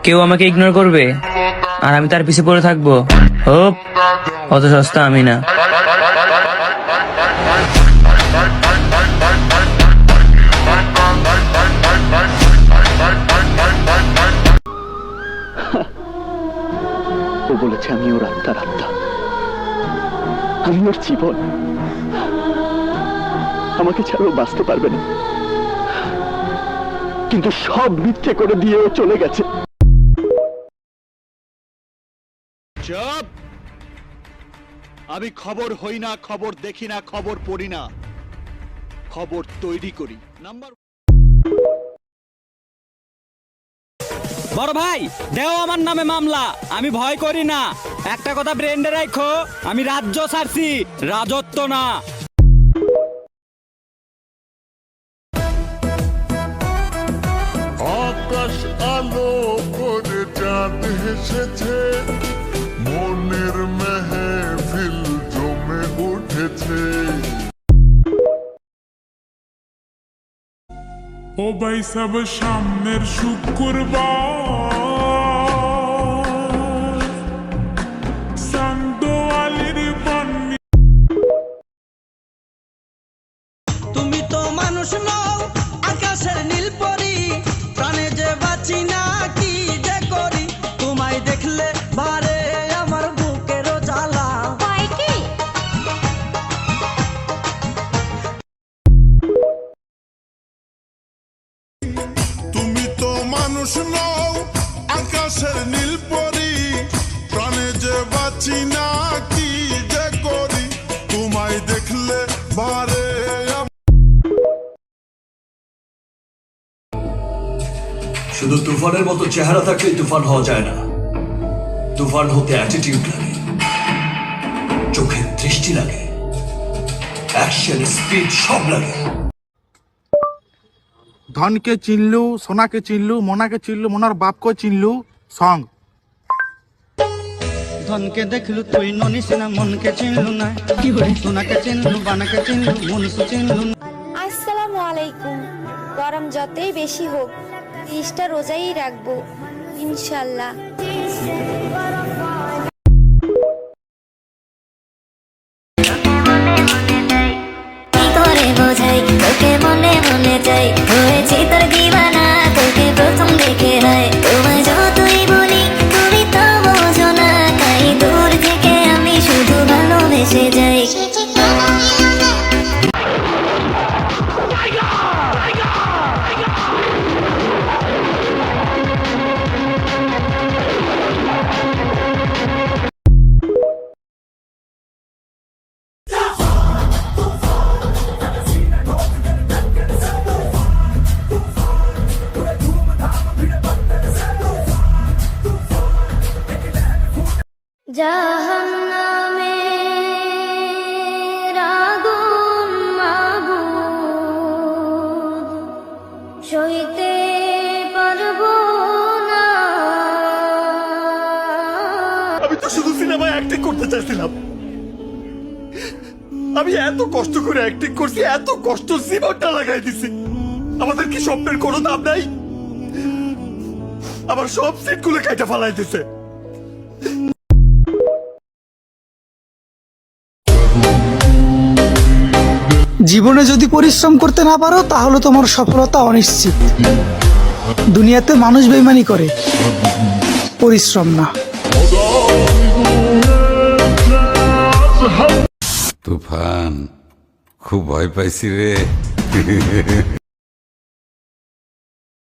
কেউ আমাকে ইগনোর করবে আর আমি তার পিছে পড়ে থাকবো? হোপ, অত সস্তা আমি না। ও বলেছে আমি ওর আত্মার আত্মা, আমি ওর জীবন, আমাকে ছাড়াও বাঁচতে পারবে না, কিন্তু সব মিথ্যে করে দিয়ে ও চলে গেছে। চুপ! আমি খবর হই না, খবর দেখি না, খবর পড়ি না, খবর তৈরি করি। নাম্বার বড় ভাই, দেও আমার নামে মামলা, আমি ভয় করি না। একটা কথা ব্রেন্ডে রাখো, আমি রাজ্য ছাড়ছি, রাজত্ব না। আকাশ আলো করে চাঁদ হেসেছে, মনের মেহফিল জমে উঠেছে। ও ভাই সব সামনের শুক্রবার, সান্দোয়ালির বন্নি। তুমি তো মানুষ নও, আকাশের নীল পরি, প্রাণে যে বাঁচি না কি যে করি, তোমায় দেখলে বারে আমার বুকেরও জ্বালা। তুমি তো মানুষ নও, আকাশের নীল পরি, প্রাণে যে বাঁচি না কি যে করি, তোমায় দেখলে বারে। শুধু তুফানের মতো চেহারা থাকলেই তুফান হওয়া যায় না, তুফান হতে অ্যাটিটিউড লাগে, চোখের দৃষ্টি লাগে, অ্যাকশন স্পিড সব লাগে। ধনকে চিনলু, সোনাকে চিনলু, মোনাকে চিনলু, মোনার বাপকে চিনলু, সং। ধনকে দেখলু তুই ননিস না, মনকে চিনলু না, কি হই সোনাকে চিনলু, বানাকে চিনলু, মনুষ্য চিনলু না। আসসালামু আলাইকুম। গরম যতই বেশি হোক 30টা রোজাই রাখবো ইনশাল্লাহ। বোঝাই তোকে মনে মনে চাই, হয়েছি তোর দিবানা, তোকে প্রথম দেখে হয়। তোমায় যতই বলি তুমি তো বোঝো না, তাই দূর থেকে আমি শুধু ভালোবেসে যাই। জাহান্নামের আগুন মাবুদ সইতে পারবো না। আমি তো শুধু সিনেমায় অ্যাক্টিং করতে চাইছিলাম। আমি এত কষ্ট করে অ্যাক্টিং করছি, এত কষ্ট জীবনটা লাগাই দিছি। আমাদের কি স্বপ্নের কোনো দাম নাই? আমার সব সিটগুলো কেটে ফেলাই দিছে। জীবনে যদি পরিশ্রম করতে না পারো তাহলে তোমার সফলতা অনিশ্চিত। দুনিয়াতে মানুষ বেইমানি করে, পরিশ্রম না। তুফান, খুব ভয় পাইছি রে।